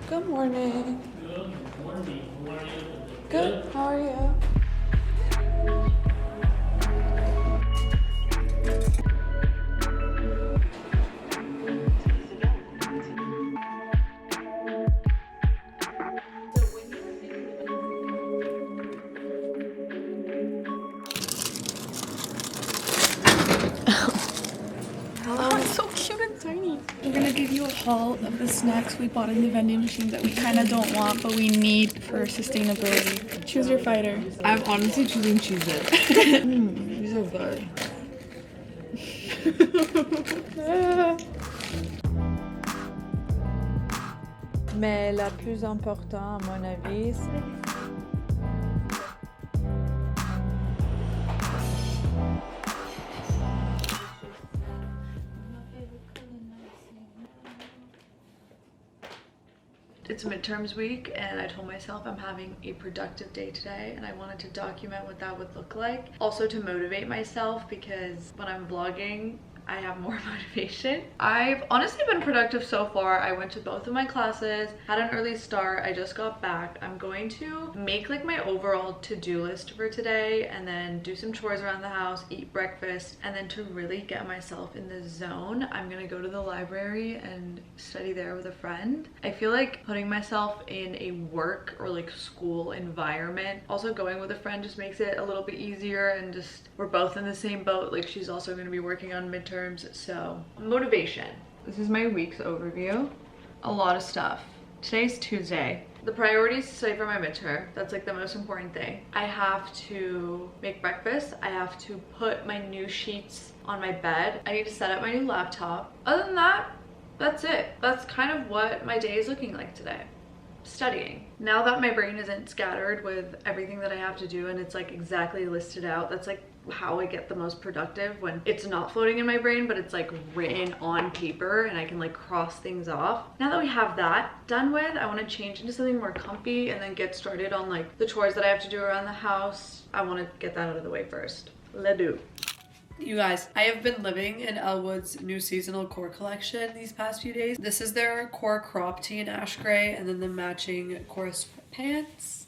Good morning. Good morning. How are you? Good. How are you? Oh, it's so cute and tiny. We're gonna give you a haul of the snacks we bought in the vending machine that we kind of don't want, but we need for sustainability. Choose your fighter. I'm honestly choosing Cheez-It. These are good. Mais la plus importante, à mon avis, c'est... It's midterms week and I told myself I'm having a productive day today and I wanted to document what that would look like. Also to motivate myself because when I'm vlogging, I have more motivation. I've honestly been productive so far. I went to both of my classes, had an early start. I just got back. I'm going to make like my overall to-do list for today and then do some chores around the house, eat breakfast, and then to really get myself in the zone, I'm gonna go to the library and study there with a friend. I feel like putting myself in a work or like school environment, also going with a friend just makes it a little bit easier and just we're both in the same boat. Like she's also gonna be working on midterms. So motivation. This is my week's overview. A lot of stuff. Today's Tuesday. The priority is to study for my midterm. That's like the most important thing. I have to make breakfast. I have to put my new sheets on my bed. I need to set up my new laptop. Other than that, that's it. That's kind of what my day is looking like today. Studying. Now that my brain isn't scattered with everything that I have to do and it's like exactly listed out, that's like how I get the most productive, when it's not floating in my brain but it's like written on paper and I can like cross things off. Now that we have that done with, I want to change into something more comfy and then get started on like the chores that I have to do around the house. I want to get that out of the way first. Let's do. You guys, I have been living in Elwood's new seasonal core collection these past few days. This is their core crop tee in ash gray and then the matching core pants.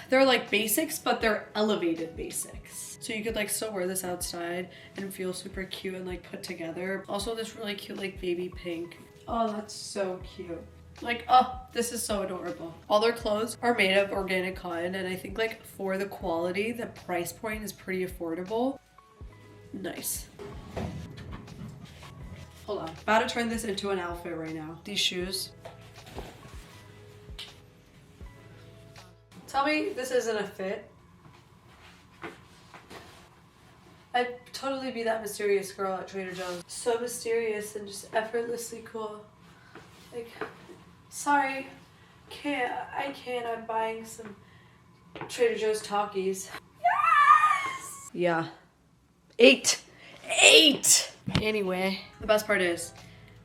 They're like basics, but they're elevated basics. So you could like still wear this outside and feel super cute and like put together. Also this really cute like baby pink. Oh, that's so cute. Like, oh, this is so adorable. All their clothes are made of organic cotton and I think like for the quality, the price point is pretty affordable. Nice. Hold on. About to turn this into an outfit right now. These shoes. Tell me this isn't a fit. I'd totally be that mysterious girl at Trader Joe's. So mysterious and just effortlessly cool. Like, sorry, I can't. I'm buying some Trader Joe's Takis. Yes! Yeah. 8! Anyway, the best part is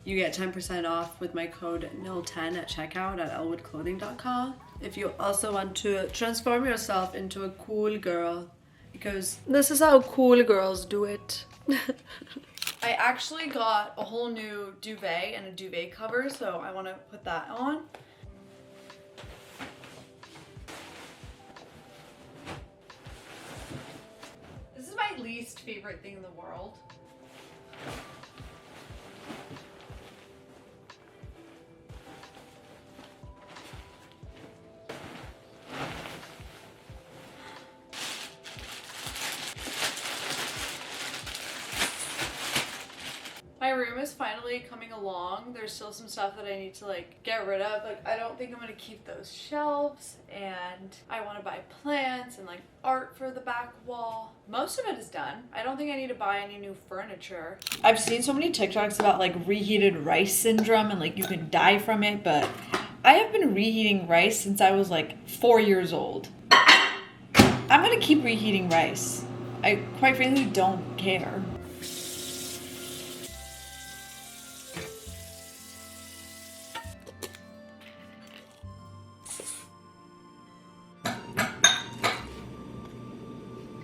you get 10% off with my code NIL10 at checkout at elwoodclothing.com. If you also want to transform yourself into a cool girl, because this is how cool girls do it. I actually got a whole new duvet and a duvet cover, so I want to put that on. This is my least favorite thing in the world. My room is finally coming along. There's still some stuff that I need to like get rid of. Like I don't think I'm gonna keep those shelves, and I want to buy plants and like art for the back wall. Most of it is done. I don't think I need to buy any new furniture. I've seen so many TikToks about like reheated rice syndrome and like you can die from it, but I have been reheating rice since I was like 4 years old. I'm gonna keep reheating rice. I quite frankly don't care.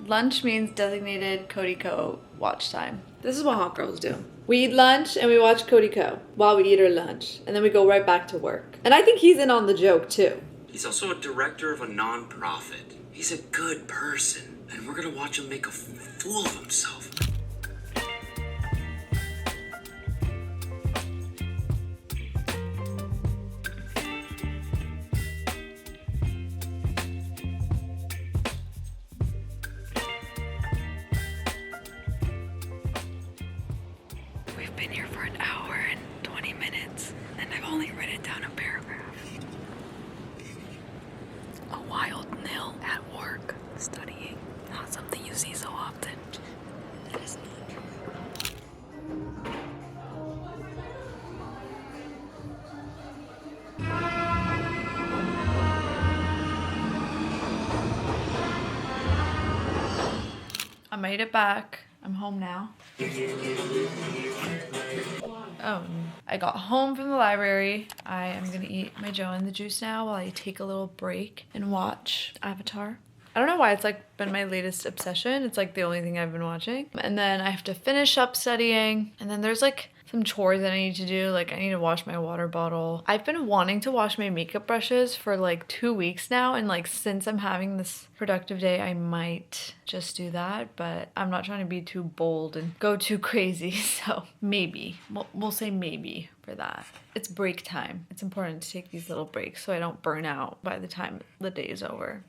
Lunch means designated Cody Co watch time. This is what hot girls do. We eat lunch and we watch Cody Co while we eat our lunch. And then we go right back to work. And I think he's in on the joke too. He's also a director of a non-profit. He's a good person. And we're gonna watch him make a fool of himself. We've been here for an hour and 20 minutes, and I've only written down a paragraph. A wild nil at work, studying. Not something you see so often. That is not true. I made it back. I'm home now. I got home from the library. I am gonna eat my Joe and the Juice now while I take a little break and watch Avatar. I don't know why it's like been my latest obsession. It's like the only thing I've been watching. And then I have to finish up studying. And then there's like some chores that I need to do. Like I need to wash my water bottle. I've been wanting to wash my makeup brushes for like 2 weeks now. And like since I'm having this productive day, I might just do that. But I'm not trying to be too bold and go too crazy. So maybe. We'll say maybe for that. It's break time. It's important to take these little breaks so I don't burn out by the time the day is over.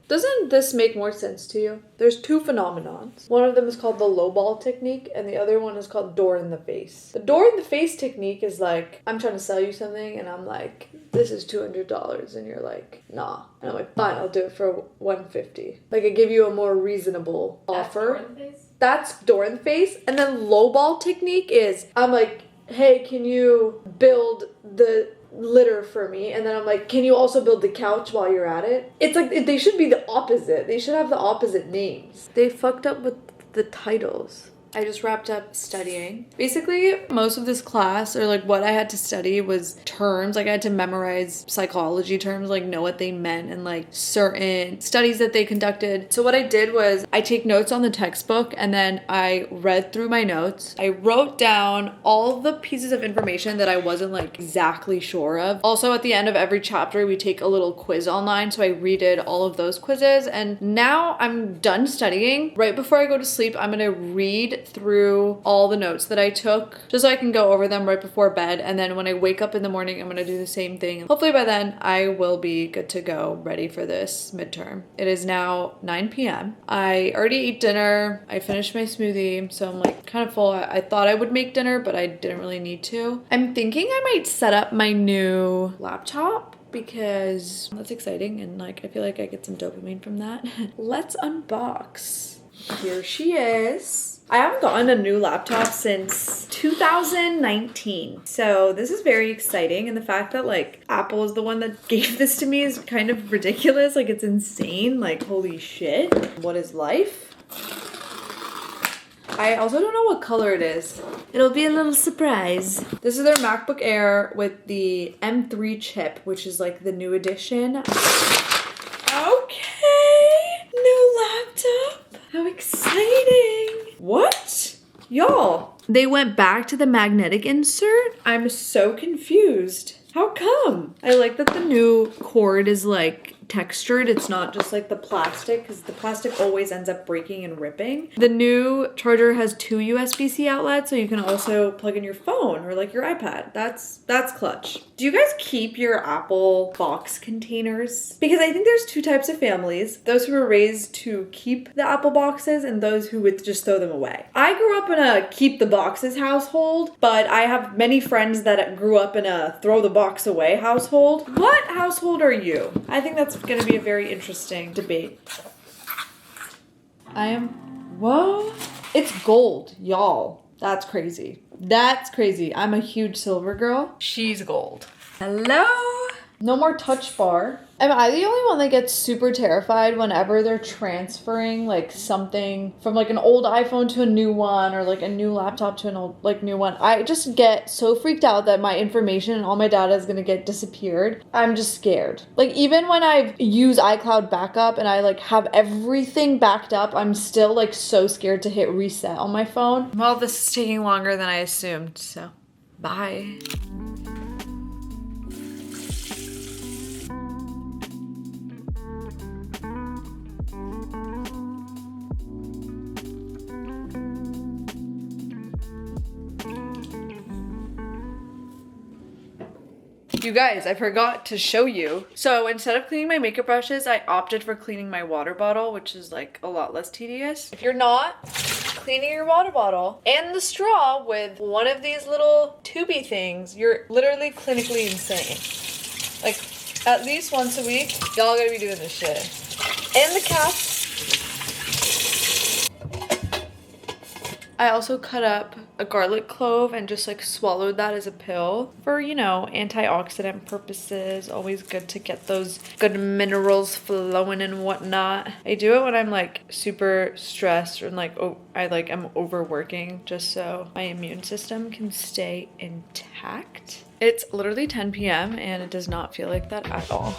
Doesn't this make more sense to you? There's two phenomenons. One of them is called the lowball technique and the other one is called door in the face. The door in the face technique is like, I'm trying to sell you something and I'm like, this is $200 and you're like, nah. And I'm like, fine, I'll do it for $150. Like I give you a more reasonable offer. That's door in the face. And then lowball technique is, I'm like, hey, can you build the litter for me? And then I'm like, can you also build the couch while you're at it? It's like they should be the opposite. They should have the opposite names. They fucked up with the titles. I just wrapped up studying. Basically, most of this class, or like what I had to study, was terms. Like I had to memorize psychology terms, like know what they meant and like certain studies that they conducted. So what I did was I take notes on the textbook and then I read through my notes. I wrote down all the pieces of information that I wasn't like exactly sure of. Also at the end of every chapter, we take a little quiz online. So I redid all of those quizzes and now I'm done studying. Right before I go to sleep, I'm gonna read through all the notes that I took just so I can go over them right before bed, and then when I wake up in the morning I'm gonna do the same thing. Hopefully by then I will be good to go, ready for this midterm. It is now 9 p.m. I already ate dinner. I finished my smoothie, so I'm like kind of full. I thought I would make dinner, but I didn't really need to. I'm thinking I might set up my new laptop because that's exciting and like I feel like I get some dopamine from that. Let's unbox. Here she is. I haven't gotten a new laptop since 2019. So this is very exciting. And the fact that like Apple is the one that gave this to me is kind of ridiculous. Like it's insane. Like holy shit. What is life? I also don't know what color it is. It'll be a little surprise. This is their MacBook Air with the M3 chip, which is like the new edition. Okay, new laptop. How exciting. What? Y'all, they went back to the magnetic insert? I'm so confused. How come? I like that the new cord is like textured. It's not just like the plastic because the plastic always ends up breaking and ripping. The new charger has 2 USB-C outlets, so you can also plug in your phone or like your iPad. That's clutch. Do you guys keep your Apple box containers? Because I think there's 2 types of families. Those who were raised to keep the Apple boxes and those who would just throw them away. I grew up in a keep the boxes household, but I have many friends that grew up in a throw the box away household. What household are you? I think that's going to be a very interesting debate. Whoa. It's gold, y'all. That's crazy. That's crazy. I'm a huge silver girl. She's gold. Hello. No more touch bar. Am I the only one that gets super terrified whenever they're transferring like something from like an old iPhone to a new one, or like a new laptop to an old like new one? I just get so freaked out that my information and all my data is gonna get disappeared. I'm just scared. Like even when I use iCloud backup and I like have everything backed up, I'm still like so scared to hit reset on my phone. Well, this is taking longer than I assumed, so bye. You guys, I forgot to show you. So instead of cleaning my makeup brushes, I opted for cleaning my water bottle, which is like a lot less tedious. If you're not cleaning your water bottle and the straw with one of these little tubey things, you're literally clinically insane. Like at least once a week, y'all gotta be doing this shit. And the caps. I also cut up a garlic clove and just like swallowed that as a pill for, you know, antioxidant purposes. Always good to get those good minerals flowing and whatnot. I do it when I'm like super stressed or like, oh, I like am overworking just so my immune system can stay intact. It's literally 10 p.m. and it does not feel like that at all.